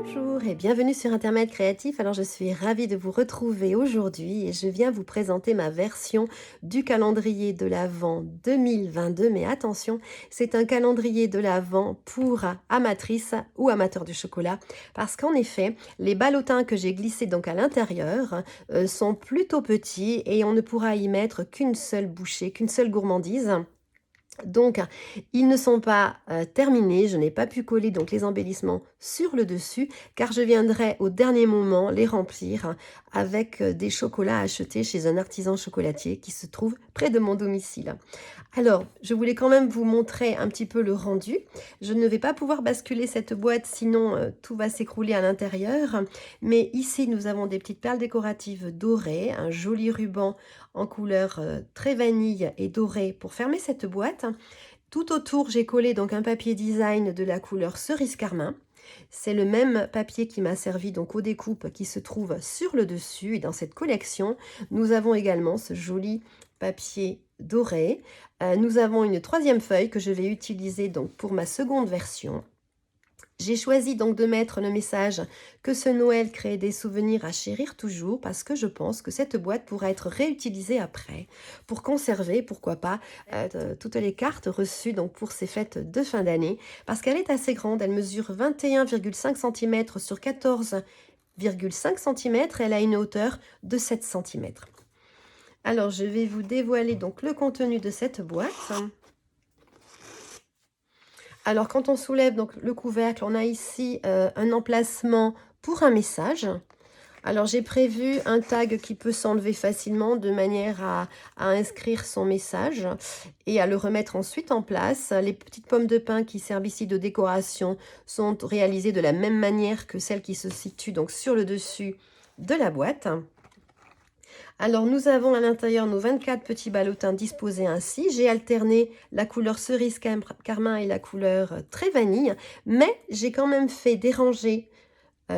Bonjour et bienvenue sur Internet Créatif. Alors je suis ravie de vous retrouver aujourd'hui et je viens vous présenter ma version du calendrier de l'Avent 2022. Mais attention, c'est un calendrier de l'Avent pour amatrices ou amateurs du chocolat parce qu'en effet, les ballotins que j'ai glissés donc à l'intérieur sont plutôt petits et on ne pourra y mettre qu'une seule bouchée, qu'une seule gourmandise. Donc, ils ne sont pas terminés, je n'ai pas pu coller donc les embellissements sur le dessus car je viendrai au dernier moment les remplir avec des chocolats achetés chez un artisan chocolatier qui se trouve près de mon domicile. Alors, je voulais quand même vous montrer un petit peu le rendu. Je ne vais pas pouvoir basculer cette boîte, sinon tout va s'écrouler à l'intérieur. Mais ici, nous avons des petites perles décoratives dorées, un joli ruban en couleur très vanille et doré pour fermer cette boîte. Tout autour, j'ai collé donc un papier design de la couleur cerise carmin. C'est le même papier qui m'a servi donc aux découpes qui se trouve sur le dessus. Et dans cette collection, nous avons également ce joli papier doré. Nous avons une troisième feuille que je vais utiliser donc pour ma seconde version. J'ai choisi donc de mettre le message que ce Noël crée des souvenirs à chérir toujours parce que je pense que cette boîte pourra être réutilisée après pour conserver, pourquoi pas, toutes les cartes reçues donc pour ces fêtes de fin d'année parce qu'elle est assez grande, elle mesure 21,5 cm sur 14,5 cm, elle a une hauteur de 7 cm. Alors je vais vous dévoiler donc le contenu de cette boîte. Alors, quand on soulève donc le couvercle, on a ici un emplacement pour un message. Alors, j'ai prévu un tag qui peut s'enlever facilement de manière à inscrire son message et à le remettre ensuite en place. Les petites pommes de pin qui servent ici de décoration sont réalisées de la même manière que celles qui se situent donc sur le dessus de la boîte. Alors, nous avons à l'intérieur nos 24 petits ballotins disposés ainsi. J'ai alterné la couleur cerise carmin et la couleur très vanille, mais j'ai quand même fait des rangées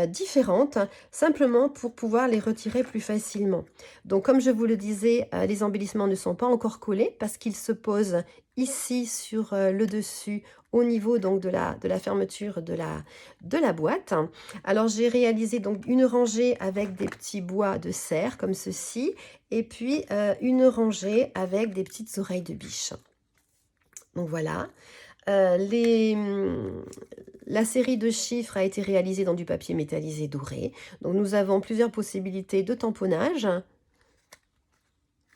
différentes, simplement pour pouvoir les retirer plus facilement. Donc, comme je vous le disais, les embellissements ne sont pas encore collés parce qu'ils se posent ici sur le dessus au niveau donc de la fermeture de la boîte. Alors, j'ai réalisé donc une rangée avec des petits bois de serre comme ceci et puis une rangée avec des petites oreilles de biche. Donc voilà. La série de chiffres a été réalisée dans du papier métallisé doré. Donc nous avons plusieurs possibilités de tamponnage.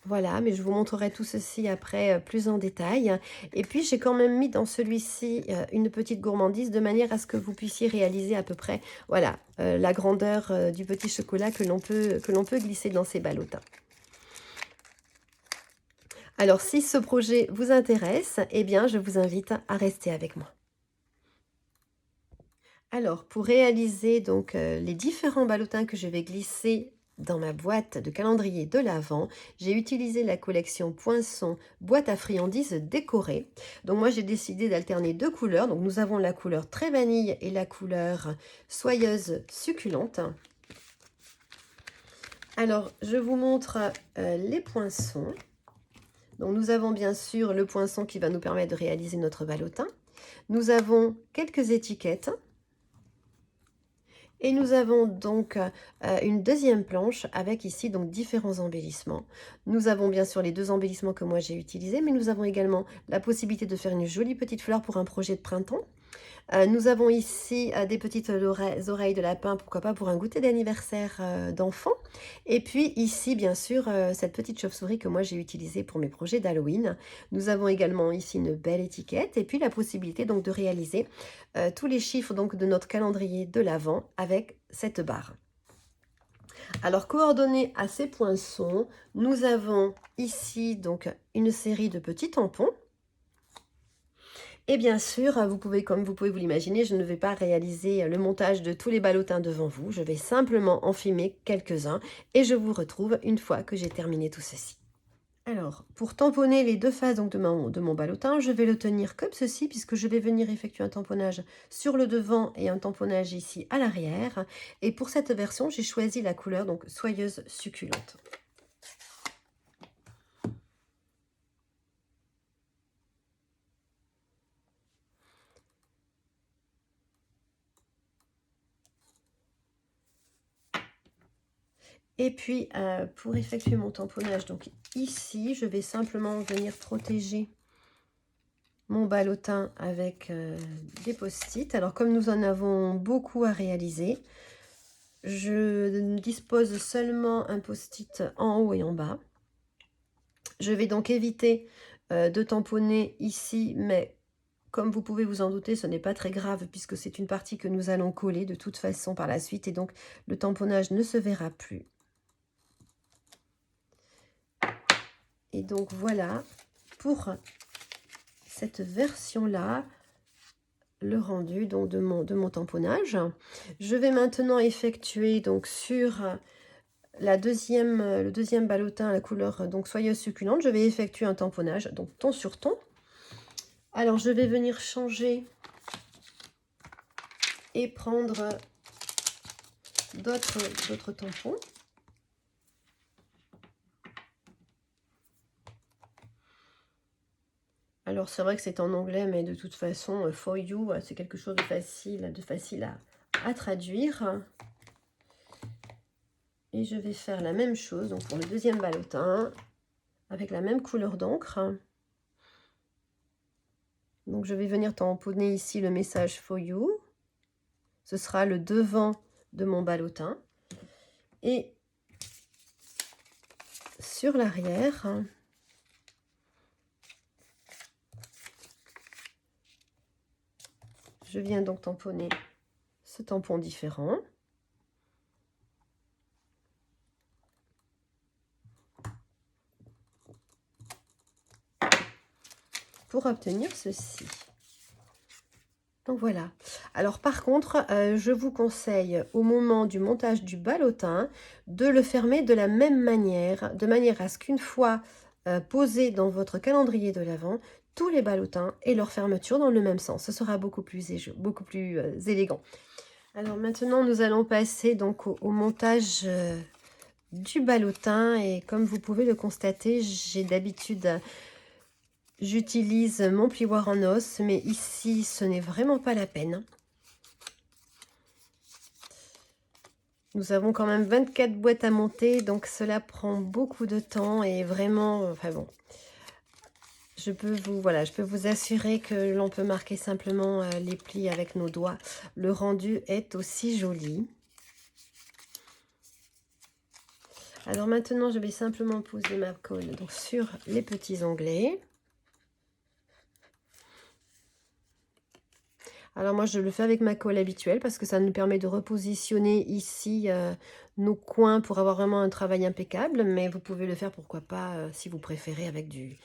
Voilà, mais je vous montrerai tout ceci après plus en détail. Et puis j'ai quand même mis dans celui-ci une petite gourmandise de manière à ce que vous puissiez réaliser à peu près voilà, la grandeur du petit chocolat que l'on peut glisser dans ces ballotins. Alors si ce projet vous intéresse, eh bien je vous invite à rester avec moi. Alors, pour réaliser donc les différents ballotins que je vais glisser dans ma boîte de calendrier de l'Avent, j'ai utilisé la collection Poinçon boîte à friandises décorée. Donc moi, j'ai décidé d'alterner deux couleurs. Donc nous avons la couleur très vanille et la couleur soyeuse succulente. Alors, je vous montre les poinçons. Donc nous avons bien sûr le poinçon qui va nous permettre de réaliser notre ballotin. Nous avons quelques étiquettes. Et nous avons donc une deuxième planche avec ici donc différents embellissements. Nous avons bien sûr les deux embellissements que moi j'ai utilisés, mais nous avons également la possibilité de faire une jolie petite fleur pour un projet de printemps. Nous avons ici des petites oreilles de lapin, pourquoi pas pour un goûter d'anniversaire d'enfant. Et puis ici, bien sûr, cette petite chauve-souris que moi j'ai utilisée pour mes projets d'Halloween. Nous avons également ici une belle étiquette et puis la possibilité donc de réaliser tous les chiffres donc de notre calendrier de l'Avent avec cette barre. Alors, coordonnés à ces poinçons, nous avons ici donc une série de petits tampons. Et bien sûr, comme vous pouvez vous l'imaginer, je ne vais pas réaliser le montage de tous les ballotins devant vous. Je vais simplement en filmer quelques-uns et je vous retrouve une fois que j'ai terminé tout ceci. Alors, pour tamponner les deux faces donc, de mon ballotin, je vais le tenir comme ceci puisque je vais venir effectuer un tamponnage sur le devant et un tamponnage ici à l'arrière. Et pour cette version, j'ai choisi la couleur donc soyeuse succulente. Et puis, pour effectuer mon tamponnage, donc ici, je vais simplement venir protéger mon ballotin avec des post-it. Alors, comme nous en avons beaucoup à réaliser, je dispose seulement un post-it en haut et en bas. Je vais donc éviter de tamponner ici, mais comme vous pouvez vous en douter, ce n'est pas très grave puisque c'est une partie que nous allons coller de toute façon par la suite et donc le tamponnage ne se verra plus. Et donc voilà pour cette version-là, le rendu donc de mon tamponnage. Je vais maintenant effectuer donc sur le deuxième ballotin à la couleur donc soyeuse succulente, je vais effectuer un tamponnage donc ton sur ton. Alors je vais venir changer et prendre d'autres tampons. Alors c'est vrai que c'est en anglais, mais de toute façon, for you, c'est quelque chose de facile à traduire. Et je vais faire la même chose donc pour le deuxième ballotin, avec la même couleur d'encre. Donc je vais venir tamponner ici le message for you. Ce sera le devant de mon ballotin. Et sur l'arrière, je viens donc tamponner ce tampon différent. Pour obtenir ceci. Donc voilà. Alors par contre, je vous conseille au moment du montage du ballotin de le fermer de la même manière, de manière à ce qu'une fois posé dans votre calendrier de l'Avent, tous les ballotins aient leur fermeture dans le même sens. Ce sera beaucoup plus élégant. Alors maintenant, nous allons passer donc au montage du ballotin et comme vous pouvez le constater, j'ai d'habitude... J'utilise mon plioir en os, mais ici, ce n'est vraiment pas la peine. Nous avons quand même 24 boîtes à monter, donc cela prend beaucoup de temps et vraiment, enfin bon, je peux vous assurer que l'on peut marquer simplement les plis avec nos doigts. Le rendu est aussi joli. Alors maintenant, je vais simplement poser ma colle donc, sur les petits onglets. Alors moi, je le fais avec ma colle habituelle parce que ça nous permet de repositionner ici nos coins pour avoir vraiment un travail impeccable. Mais vous pouvez le faire, pourquoi pas, si vous préférez, avec du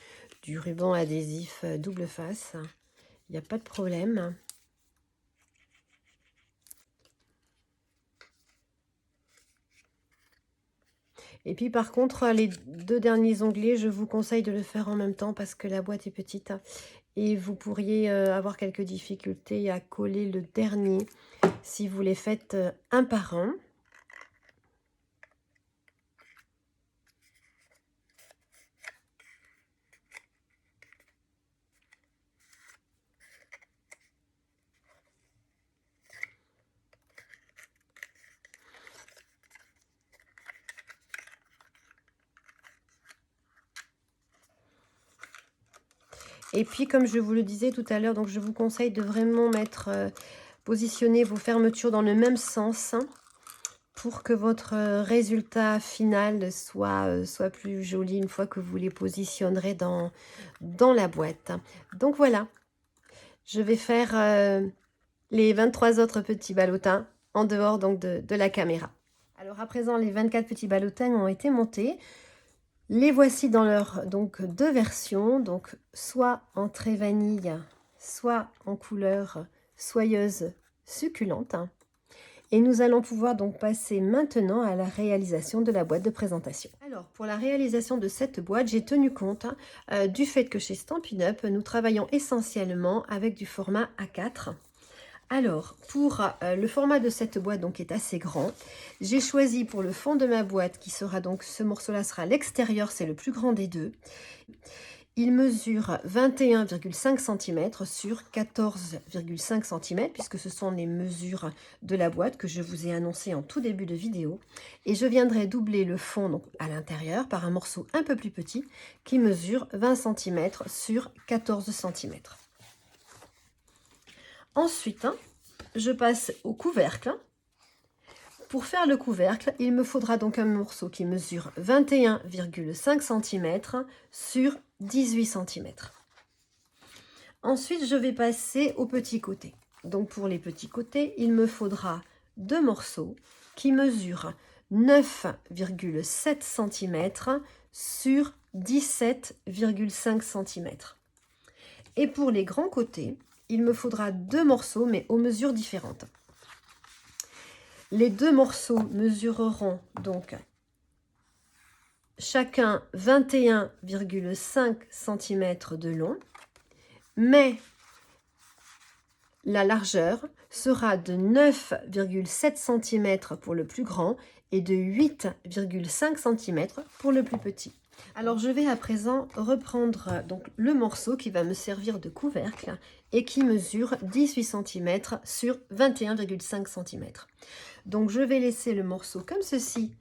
ruban adhésif double face. Il n'y a pas de problème. Et puis par contre, les deux derniers onglets, je vous conseille de le faire en même temps parce que la boîte est petite. Et vous pourriez avoir quelques difficultés à coller le dernier si vous les faites un par un. Et puis, comme je vous le disais tout à l'heure, donc je vous conseille de vraiment positionner vos fermetures dans le même sens hein, pour que votre résultat final soit plus joli une fois que vous les positionnerez dans la boîte. Donc voilà, je vais faire les 23 autres petits ballotins en dehors donc de la caméra. Alors à présent, les 24 petits ballotins ont été montés. Les voici dans leur donc deux versions, donc soit en trait vanille, soit en couleur soyeuse succulente. Et nous allons pouvoir donc passer maintenant à la réalisation de la boîte de présentation. Alors pour la réalisation de cette boîte, j'ai tenu compte du fait que chez Stampin' Up, nous travaillons essentiellement avec du format A4. Alors, pour le format de cette boîte, donc, est assez grand, j'ai choisi pour le fond de ma boîte, qui sera donc, ce morceau-là sera à l'extérieur, c'est le plus grand des deux. Il mesure 21,5 cm sur 14,5 cm, puisque ce sont les mesures de la boîte que je vous ai annoncées en tout début de vidéo. Et je viendrai doubler le fond donc, à l'intérieur par un morceau un peu plus petit qui mesure 20 cm sur 14 cm. Ensuite, je passe au couvercle. Pour faire le couvercle, il me faudra donc un morceau qui mesure 21,5 cm sur 18 cm. Ensuite, je vais passer au petit côté. Donc pour les petits côtés, il me faudra deux morceaux qui mesurent 9,7 cm sur 17,5 cm. Et pour les grands côtés, il me faudra deux morceaux mais aux mesures différentes. Les deux morceaux mesureront donc chacun 21,5 cm de long, mais la largeur sera de 9,7 cm pour le plus grand et de 8,5 cm pour le plus petit. Alors je vais à présent reprendre donc le morceau qui va me servir de couvercle et qui mesure 18 cm sur 21,5 cm. Donc je vais laisser le morceau comme ceci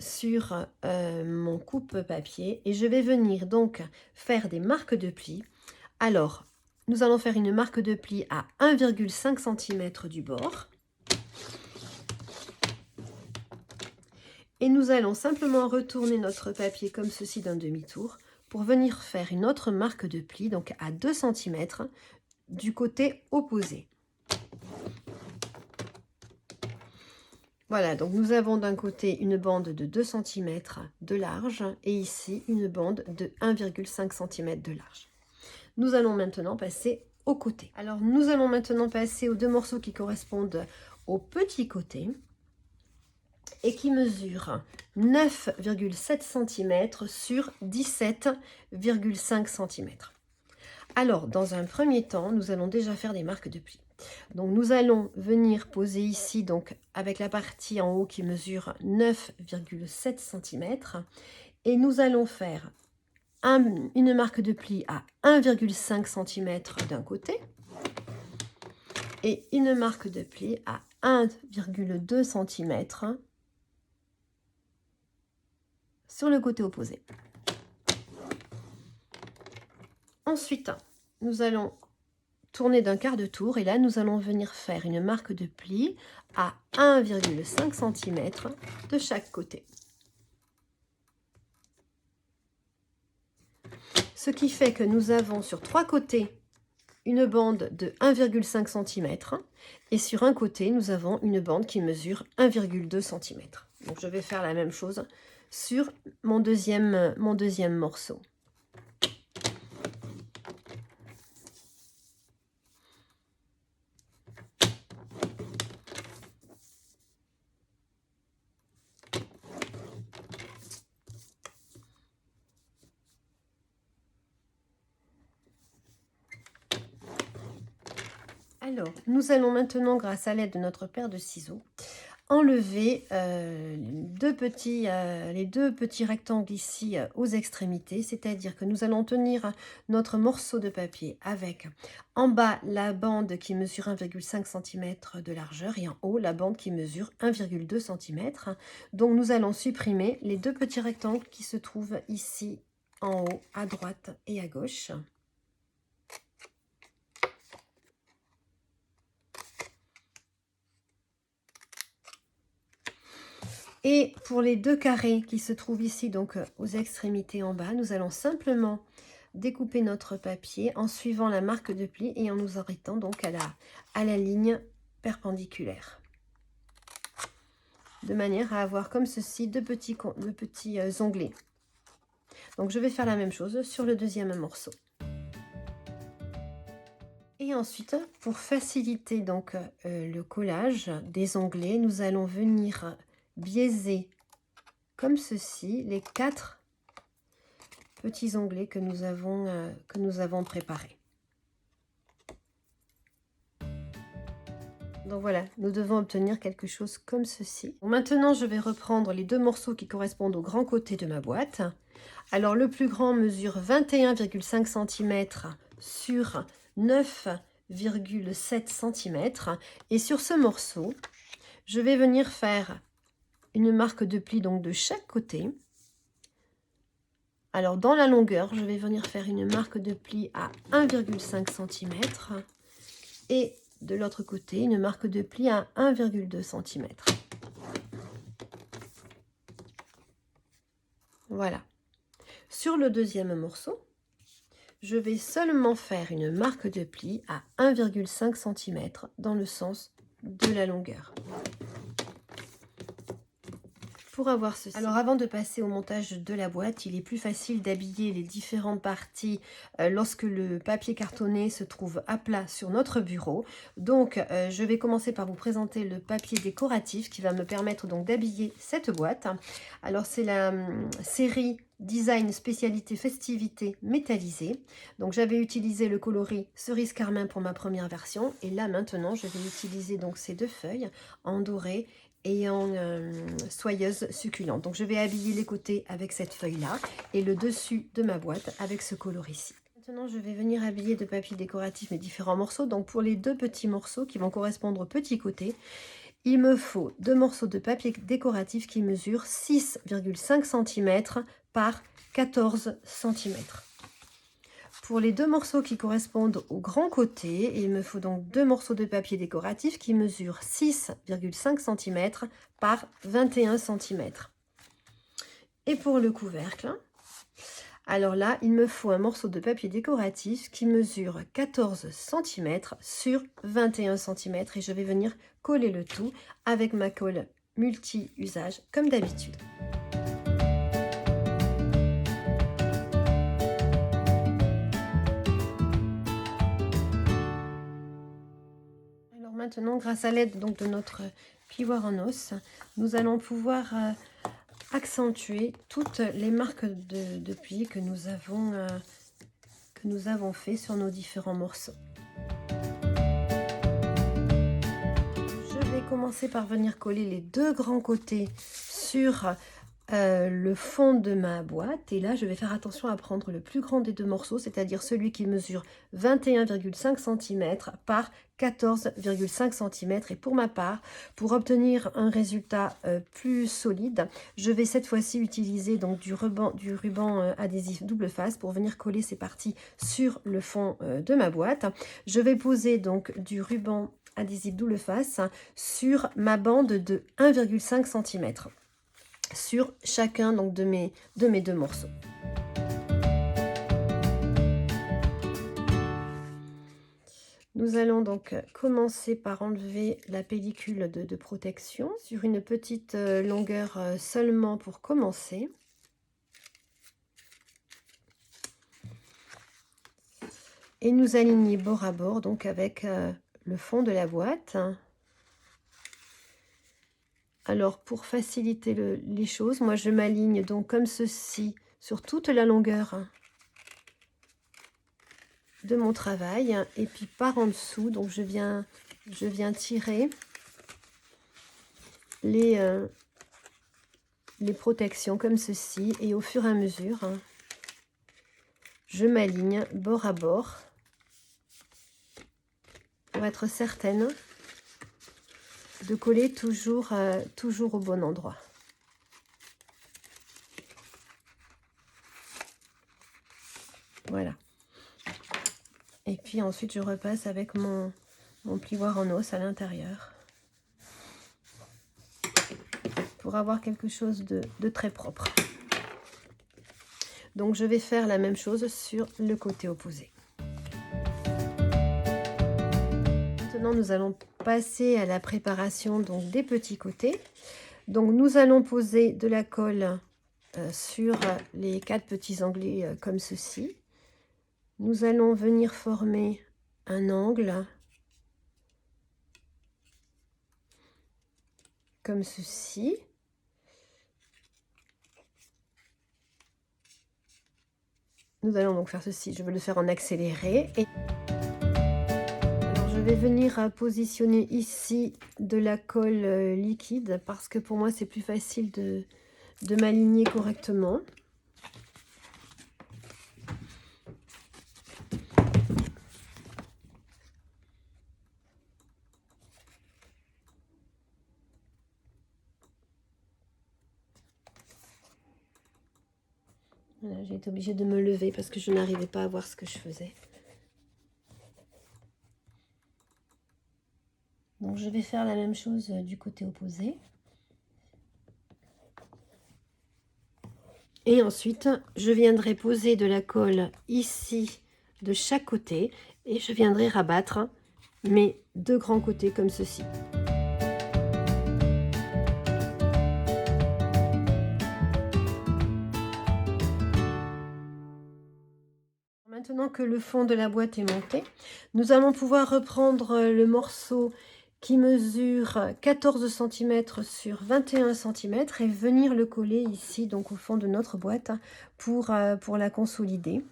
sur mon coupe-papier et je vais venir donc faire des marques de pli. Alors nous allons faire une marque de pli à 1,5 cm du bord. Et nous allons simplement retourner notre papier comme ceci d'un demi-tour pour venir faire une autre marque de pli, donc à 2 cm du côté opposé. Voilà, donc nous avons d'un côté une bande de 2 cm de large et ici une bande de 1,5 cm de large. Nous allons maintenant passer au côté. Alors nous allons maintenant passer aux deux morceaux qui correspondent au petit côté et qui mesure 9,7 cm sur 17,5 cm. Alors, dans un premier temps, nous allons déjà faire des marques de pli. Donc, nous allons venir poser ici, donc avec la partie en haut qui mesure 9,7 cm. Et nous allons faire une marque de pli à 1,5 cm d'un côté et une marque de pli à 1,2 cm sur le côté opposé. Ensuite, nous allons tourner d'un quart de tour et là, nous allons venir faire une marque de pli à 1,5 cm de chaque côté. Ce qui fait que nous avons sur trois côtés une bande de 1,5 cm et sur un côté, nous avons une bande qui mesure 1,2 cm. Donc, je vais faire la même chose sur mon deuxième morceau. Alors, nous allons maintenant, grâce à l'aide de notre paire de ciseaux, enlever les deux petits rectangles ici aux extrémités, c'est-à-dire que nous allons tenir notre morceau de papier avec en bas la bande qui mesure 1,5 cm de largeur et en haut la bande qui mesure 1,2 cm. Donc nous allons supprimer les deux petits rectangles qui se trouvent ici en haut à droite et à gauche. Et pour les deux carrés qui se trouvent ici, donc aux extrémités en bas, nous allons simplement découper notre papier en suivant la marque de pli et en nous arrêtant donc à la ligne perpendiculaire. De manière à avoir comme ceci deux petits onglets. Donc je vais faire la même chose sur le deuxième morceau. Et ensuite, pour faciliter donc le collage des onglets, nous allons venir biaiser comme ceci les 4 petits onglets que nous avons préparés. Donc voilà, nous devons obtenir quelque chose comme ceci. Maintenant, je vais reprendre les deux morceaux qui correspondent au grand côté de ma boîte Alors le plus grand mesure 21,5 cm sur 9,7 cm. Et sur ce morceau, je vais venir faire une marque de pli donc de chaque côté. Alors dans la longueur, je vais venir faire une marque de pli à 1,5 cm et de l'autre côté, une marque de pli à 1,2 cm. Voilà. Sur le deuxième morceau, je vais seulement faire une marque de pli à 1,5 cm dans le sens de la longueur. Pour avoir ceci. Alors avant de passer au montage de la boîte, il est plus facile d'habiller les différentes parties lorsque le papier cartonné se trouve à plat sur notre bureau. Donc je vais commencer par vous présenter le papier décoratif qui va me permettre donc d'habiller cette boîte. Alors c'est la série Design spécialité festivité métallisée. Donc j'avais utilisé le coloris cerise carmin pour ma première version et là maintenant je vais utiliser donc ces deux feuilles en doré et en soyeuse succulente. Donc je vais habiller les côtés avec cette feuille là et le dessus de ma boîte avec ce coloris-ci. Maintenant je vais venir habiller de papier décoratif mes différents morceaux. Donc pour les deux petits morceaux qui vont correspondre aux petits côtés, il me faut deux morceaux de papier décoratif qui mesurent 6,5 cm par 14 cm. Pour les deux morceaux qui correspondent au grand côté, il me faut donc deux morceaux de papier décoratif qui mesurent 6,5 cm par 21 cm. Et pour le couvercle, alors là, il me faut un morceau de papier décoratif qui mesure 14 cm sur 21 cm et je vais venir coller le tout avec ma colle multi-usage comme d'habitude. Alors maintenant, grâce à l'aide donc de notre plioir en os, nous allons pouvoir accentuer toutes les marques de pli que nous avons fait sur nos différents morceaux. Je vais commencer par venir coller les deux grands côtés sur le fond de ma boîte et là je vais faire attention à prendre le plus grand des deux morceaux, c'est-à-dire celui qui mesure 21,5 cm par 14,5 cm. Et pour ma part, pour obtenir un résultat plus solide, je vais cette fois-ci utiliser donc du ruban adhésif double face pour venir coller ces parties sur le fond de ma boîte. Je vais poser donc du ruban adhésif double face sur ma bande de 1,5 cm sur chacun donc de mes deux morceaux. Nous allons donc commencer par enlever la pellicule de protection sur une petite longueur seulement pour commencer. Et nous aligner bord à bord donc avec le fond de la boîte. Alors pour faciliter les choses, moi je m'aligne donc comme ceci sur toute la longueur de mon travail et puis par en dessous, donc je viens tirer les protections comme ceci et au fur et à mesure, je m'aligne bord à bord pour être certaine de coller toujours au bon endroit. Voilà. Et puis ensuite je repasse avec mon plioir en os à l'intérieur pour avoir quelque chose de très propre. Donc je vais faire la même chose sur le côté opposé. Maintenant nous allons passer à la préparation donc des petits côtés. Donc nous allons poser de la colle sur les 4 petits anglets comme ceci. Nous allons venir former un angle comme ceci. Nous allons donc faire ceci, je vais le faire en accéléré. Et alors, je vais venir positionner ici de la colle liquide parce que pour moi c'est plus facile de m'aligner correctement. Voilà, j'ai été obligée de me lever parce que je n'arrivais pas à voir ce que je faisais. Donc je vais faire la même chose du côté opposé. Et ensuite, je viendrai poser de la colle ici de chaque côté et je viendrai rabattre mes deux grands côtés comme ceci. Maintenant que le fond de la boîte est monté, nous allons pouvoir reprendre le morceau qui mesure 14 cm sur 21 cm et venir le coller ici, donc au fond de notre boîte, pour la consolider.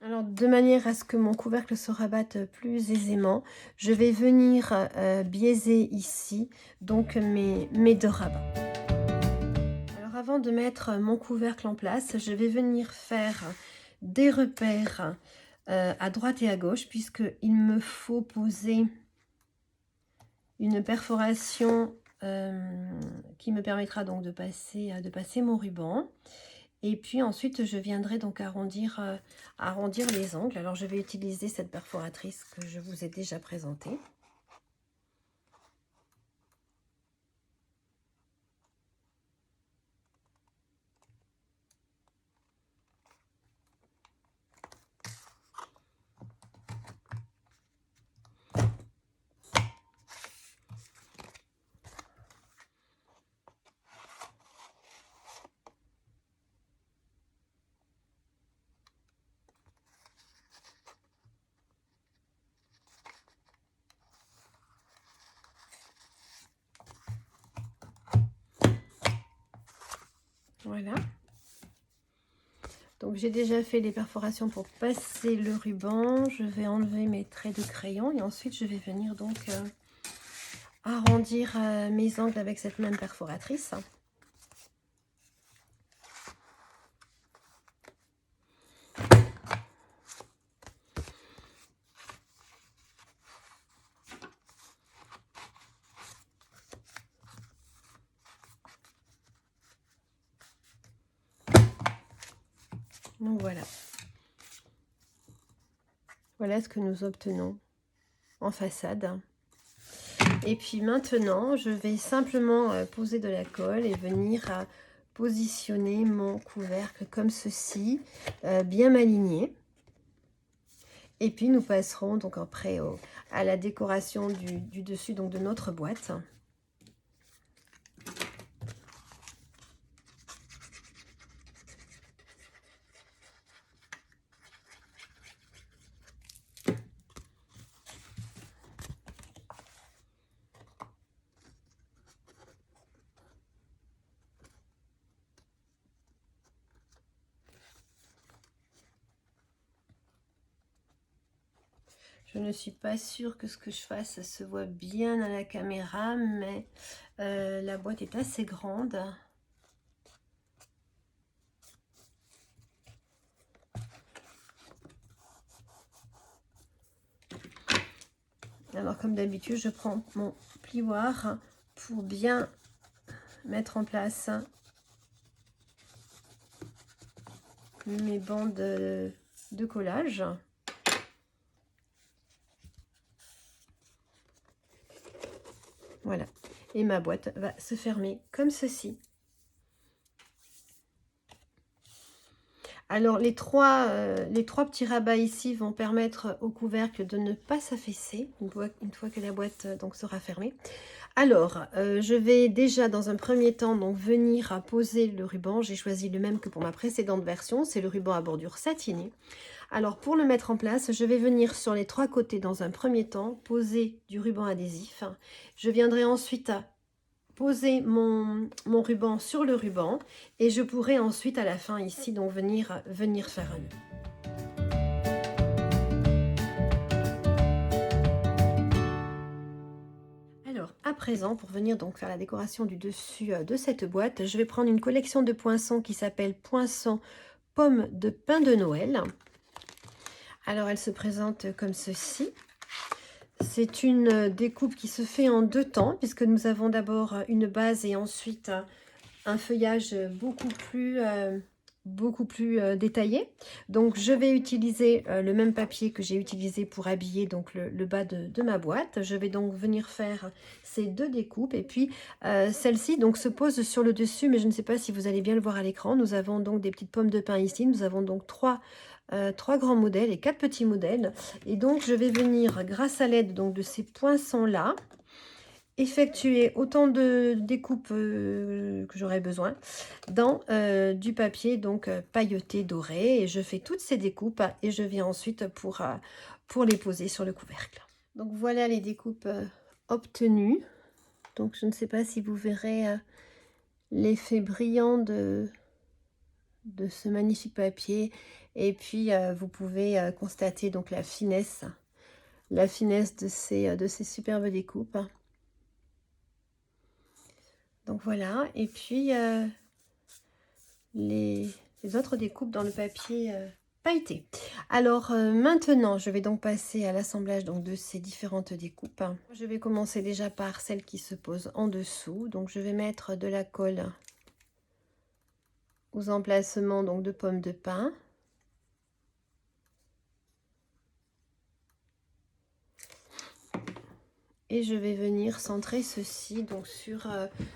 Alors, de manière à ce que mon couvercle se rabatte plus aisément, je vais venir biaiser ici donc mes deux rabats. Alors, avant de mettre mon couvercle en place, je vais venir faire des repères à droite et à gauche puisqu'il me faut poser une perforation qui me permettra donc de passer mon ruban. Et puis ensuite, je viendrai donc arrondir les angles. Alors, je vais utiliser cette perforatrice que je vous ai déjà présentée. Voilà. Donc, j'ai déjà fait les perforations pour passer le ruban. Je vais enlever mes traits de crayon et ensuite, je vais venir donc arrondir mes angles avec cette même perforatrice. Donc voilà. Voilà ce que nous obtenons en façade. Et puis maintenant, je vais simplement poser de la colle et venir positionner mon couvercle comme ceci, bien m'aligner. Et puis nous passerons donc après à la décoration du dessus donc de notre boîte. Je ne suis pas sûre que ce que je fasse se voit bien à la caméra, mais la boîte est assez grande. Alors comme d'habitude, je prends mon plioir pour bien mettre en place mes bandes de collage. Voilà, et ma boîte va se fermer comme ceci. Alors les trois petits rabats ici vont permettre au couvercle de ne pas s'affaisser une fois que la boîte donc sera fermée. Alors, je vais déjà dans un premier temps donc venir à poser le ruban. J'ai choisi le même que pour ma précédente version, c'est le ruban à bordure satinée. Alors pour le mettre en place, je vais venir sur les trois côtés dans un premier temps, poser du ruban adhésif. Je viendrai ensuite poser mon ruban sur le ruban et je pourrai ensuite à la fin ici donc venir faire un nœud. Alors à présent, pour venir donc faire la décoration du dessus de cette boîte, je vais prendre une collection de poinçons qui s'appelle Poinçons Pommes de Pain de Noël. Alors elle se présente comme ceci. C'est une découpe qui se fait en deux temps, puisque nous avons d'abord une base et ensuite un feuillage beaucoup plus détaillé. Donc je vais utiliser le même papier que j'ai utilisé pour habiller donc le bas de ma boîte. Je vais donc venir faire ces deux découpes et puis celle-ci donc se pose sur le dessus, mais je ne sais pas si vous allez bien le voir à l'écran. Nous avons donc des petites pommes de pin ici. Nous avons donc trois grands modèles et quatre petits modèles. Et donc je vais venir, grâce à l'aide donc de ces poinçons là, effectuer autant de découpes que j'aurai besoin dans du papier donc pailleté doré, et je fais toutes ces découpes et je viens ensuite pour les poser sur le couvercle. Donc voilà les découpes obtenues. Donc je ne sais pas si vous verrez l'effet brillant de ce magnifique papier, et puis vous pouvez constater donc la finesse de ces superbes découpes. Donc voilà, et puis les autres découpes dans le papier pailleté. Alors maintenant, je vais donc passer à l'assemblage donc de ces différentes découpes. Je vais commencer déjà par celle qui se pose en dessous. Donc je vais mettre de la colle aux emplacements donc de pommes de pin. Et je vais venir centrer ceci donc sur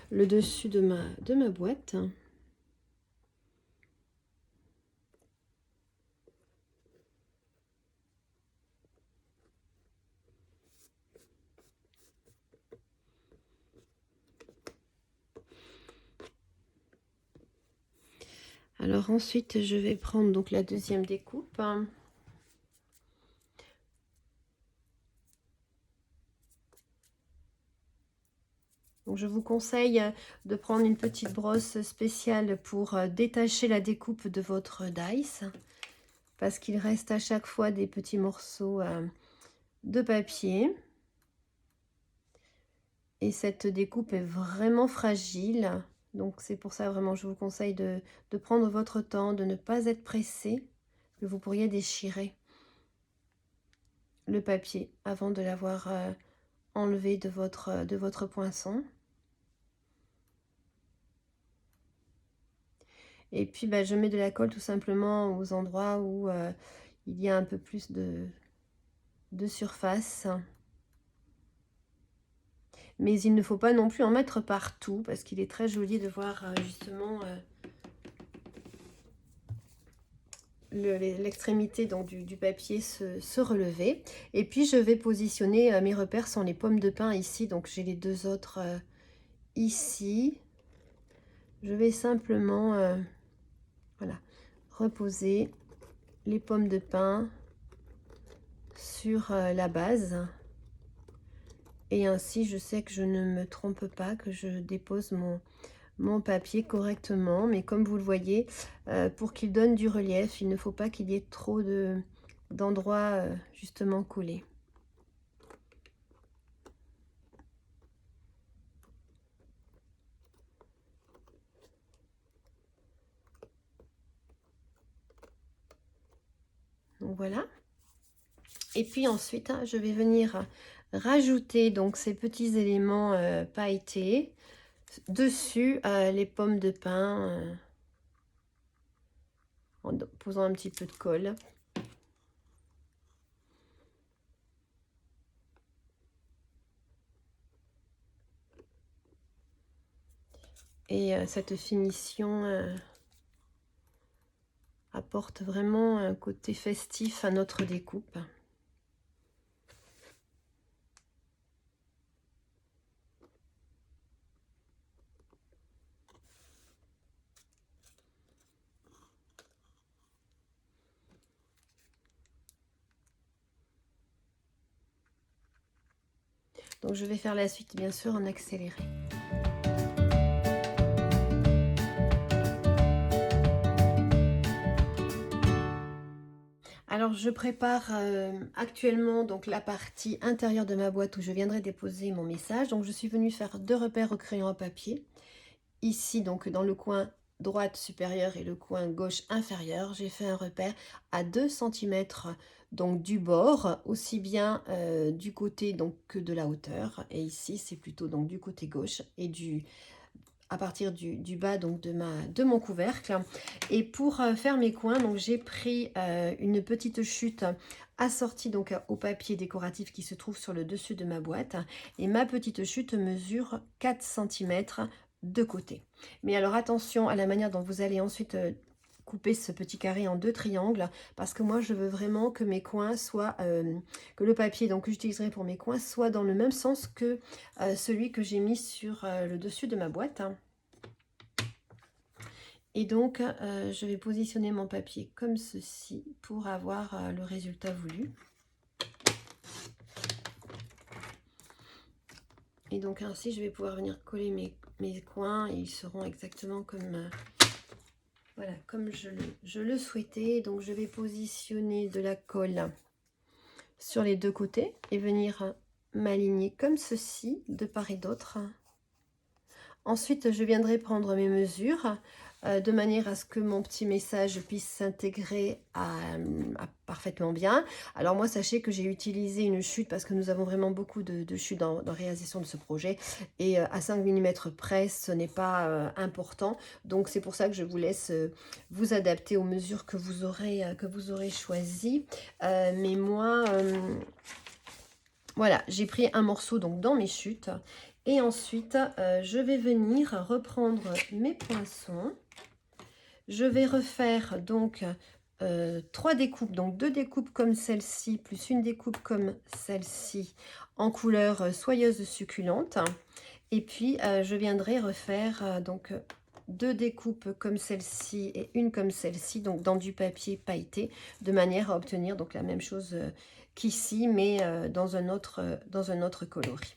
le dessus de ma boîte. Alors ensuite, je vais prendre donc la deuxième découpe. Donc je vous conseille de prendre une petite brosse spéciale pour détacher la découpe de votre dice, parce qu'il reste à chaque fois des petits morceaux de papier. Et cette découpe est vraiment fragile, donc c'est pour ça vraiment je vous conseille de prendre votre temps, de ne pas être pressé, que vous pourriez déchirer le papier avant de l'avoir enlevé de votre poinçon. Et puis je mets de la colle tout simplement aux endroits où il y a un peu plus de surface. Mais il ne faut pas non plus en mettre partout, parce qu'il est très joli de voir justement l'extrémité du papier se relever. Et puis je vais positionner, mes repères sont les pommes de pin ici, donc j'ai les deux autres ici. Je vais simplement voilà, reposer les pommes de pin sur la base, et ainsi je sais que je ne me trompe pas, que je dépose mon papier correctement. Mais comme vous le voyez, pour qu'il donne du relief, il ne faut pas qu'il y ait trop d'endroits justement collés. Donc voilà. Et puis ensuite, je vais venir rajouter donc ces petits éléments pailletés dessus les pommes de pin en posant un petit peu de colle. Et cette finition apporte vraiment un côté festif à notre découpe. Donc je vais faire la suite bien sûr en accéléré. Alors je prépare actuellement donc la partie intérieure de ma boîte où je viendrai déposer mon message. Donc je suis venue faire 2 repères au crayon à papier. Ici donc dans le coin droite supérieure et le coin gauche inférieur, j'ai fait un repère à 2 cm donc du bord, aussi bien du côté donc que de la hauteur. Et ici c'est plutôt donc du côté gauche et à partir du bas donc de mon couvercle. Et pour faire mes coins, donc j'ai pris une petite chute assortie donc au papier décoratif qui se trouve sur le dessus de ma boîte. Et ma petite chute mesure 4 cm de côté. Mais alors attention à la manière dont vous allez ensuite couper ce petit carré en 2 triangles, parce que moi je veux vraiment que mes coins soient, que le papier donc que j'utiliserai pour mes coins soit dans le même sens que celui que j'ai mis sur le dessus de ma boîte. Et donc je vais positionner mon papier comme ceci pour avoir le résultat voulu. Et donc ainsi je vais pouvoir venir coller mes coins et ils seront exactement comme voilà, comme je le souhaitais. Donc je vais positionner de la colle sur les 2 côtés et venir m'aligner comme ceci de part et d'autre. Ensuite je viendrai prendre mes mesures de manière à ce que mon petit message puisse s'intégrer parfaitement bien. Alors moi sachez que j'ai utilisé une chute parce que nous avons vraiment beaucoup de chutes dans la réalisation de ce projet, et à 5 mm près ce n'est pas important, donc c'est pour ça que je vous laisse vous adapter aux mesures que vous aurez choisies. Mais moi voilà, j'ai pris un morceau donc dans mes chutes. Et ensuite, je vais venir reprendre mes poinçons. Je vais refaire donc 3 découpes, donc 2 découpes comme celle-ci, plus une découpe comme celle-ci, en couleur soyeuse succulente. Et puis, je viendrai refaire donc 2 découpes comme celle-ci et une comme celle-ci, donc dans du papier pailleté, de manière à obtenir donc la même chose qu'ici, mais dans un autre coloris.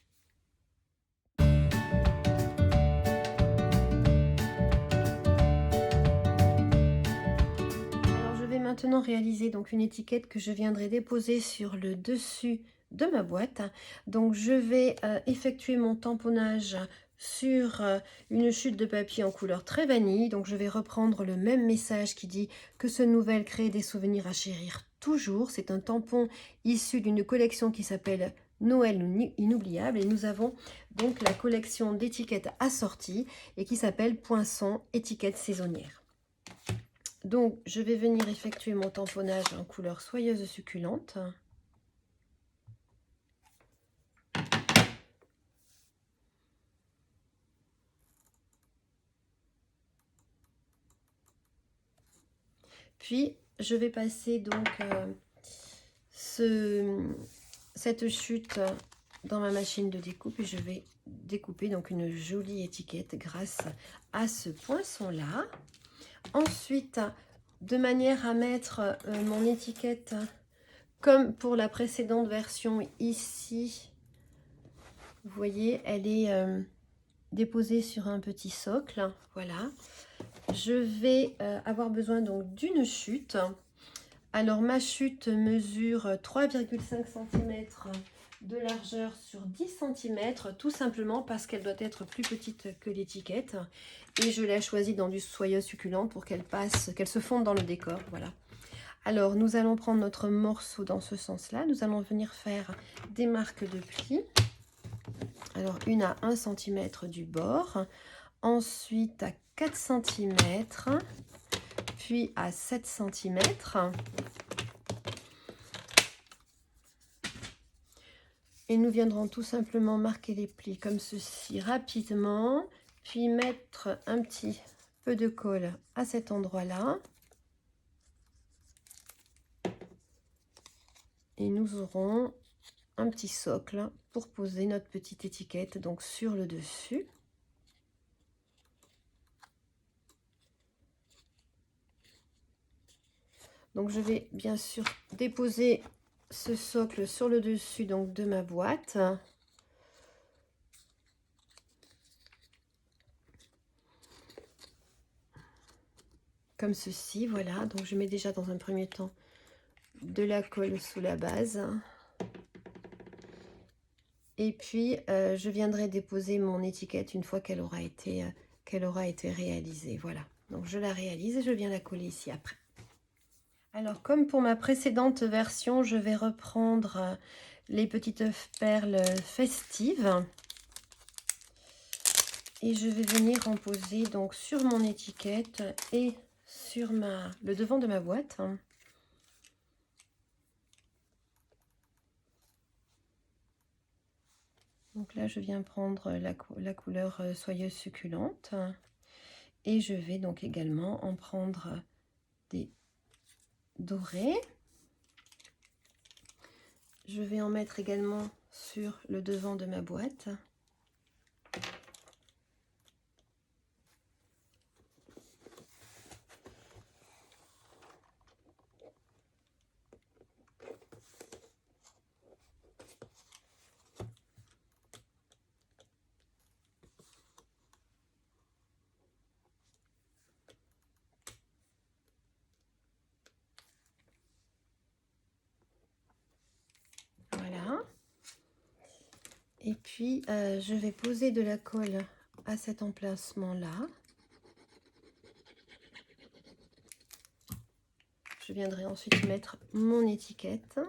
Maintenant réaliser donc une étiquette que je viendrai déposer sur le dessus de ma boîte. Donc je vais effectuer mon tamponnage sur une chute de papier en couleur très vanille. Donc je vais reprendre le même message qui dit que ce nouvel crée des souvenirs à chérir toujours. C'est un tampon issu d'une collection qui s'appelle Noël inoubliable, et nous avons donc la collection d'étiquettes assorties et qui s'appelle Poinçon étiquette saisonnière. Donc, je vais venir effectuer mon tamponnage en couleur soyeuse succulente. Puis, je vais passer donc cette chute dans ma machine de découpe et je vais découper donc une jolie étiquette grâce à ce poinçon-là. Ensuite, de manière à mettre mon étiquette comme pour la précédente version ici, vous voyez, elle est déposée sur un petit socle. Voilà. Je vais avoir besoin donc d'une chute. Alors ma chute mesure 3,5 cm de largeur sur 10 cm, tout simplement parce qu'elle doit être plus petite que l'étiquette. Et je l'ai choisie dans du soyeuse succulent pour qu'elle se fonde dans le décor. Voilà. Alors nous allons prendre notre morceau dans ce sens-là. Nous allons venir faire des marques de pli. Alors une à 1 cm du bord, ensuite à 4 cm, puis à 7 cm. Et nous viendrons tout simplement marquer les plis comme ceci rapidement, puis mettre un petit peu de colle à cet endroit-là. Et nous aurons un petit socle pour poser notre petite étiquette donc sur le dessus. Donc je vais bien sûr déposer ce socle sur le dessus donc de ma boîte. Comme ceci, voilà. Donc je mets déjà dans un premier temps de la colle sous la base. Et puis je viendrai déposer mon étiquette une fois qu'elle aura été réalisée. Voilà. Donc je la réalise et je viens la coller ici après. Alors comme pour ma précédente version, je vais reprendre les petites perles festives. Et je vais venir en poser donc sur mon étiquette et sur le devant de ma boîte. Donc là, je viens prendre la couleur soyeuse succulente. Et je vais donc également en prendre des dorés. Je vais en mettre également sur le devant de ma boîte. Voilà. Et puis, je vais poser de la colle à cet emplacement-là. Je viendrai ensuite mettre mon étiquette.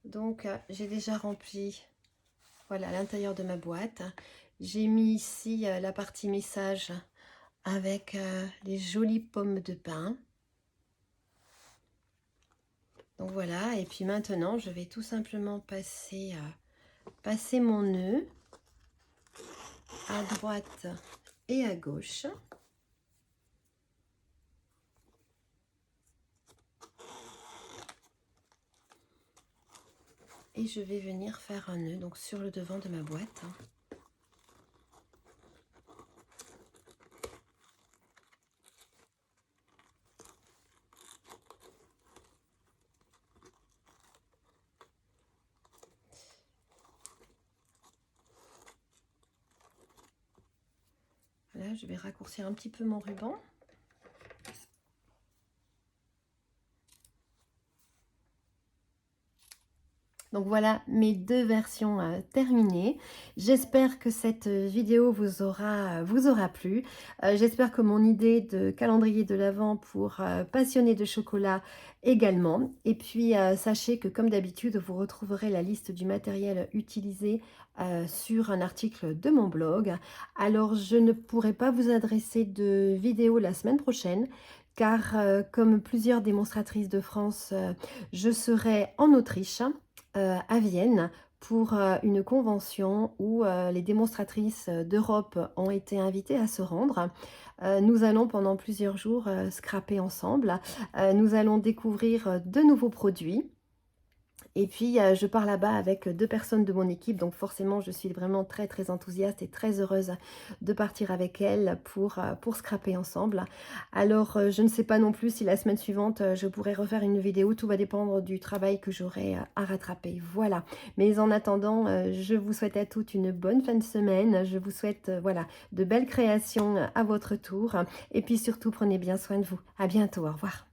Donc, j'ai déjà rempli voilà l'intérieur de ma boîte. J'ai mis ici la partie message avec les jolies pommes de pin. Donc voilà, et puis maintenant, je vais tout simplement passer mon nœud à droite et à gauche. Et je vais venir faire un nœud donc sur le devant de ma boîte. Voilà, je vais raccourcir un petit peu mon ruban. Donc voilà mes deux versions terminées. J'espère que cette vidéo vous aura plu. J'espère que mon idée de calendrier de l'Avent pour passionnés de chocolat également. Et puis sachez que comme d'habitude, vous retrouverez la liste du matériel utilisé sur un article de mon blog. Alors je ne pourrai pas vous adresser de vidéo la semaine prochaine, car comme plusieurs démonstratrices de France, je serai en Autriche. À Vienne pour une convention où les démonstratrices d'Europe ont été invitées à se rendre. Nous allons pendant plusieurs jours scraper ensemble. Nous allons découvrir de nouveaux produits. Et puis, je pars là-bas avec 2 personnes de mon équipe, donc forcément, je suis vraiment très, très enthousiaste et très heureuse de partir avec elles pour scraper ensemble. Alors, je ne sais pas non plus si la semaine suivante, je pourrai refaire une vidéo. Tout va dépendre du travail que j'aurai à rattraper. Voilà. Mais en attendant, je vous souhaite à toutes une bonne fin de semaine. Je vous souhaite, voilà, de belles créations à votre tour. Et puis surtout, prenez bien soin de vous. À bientôt. Au revoir.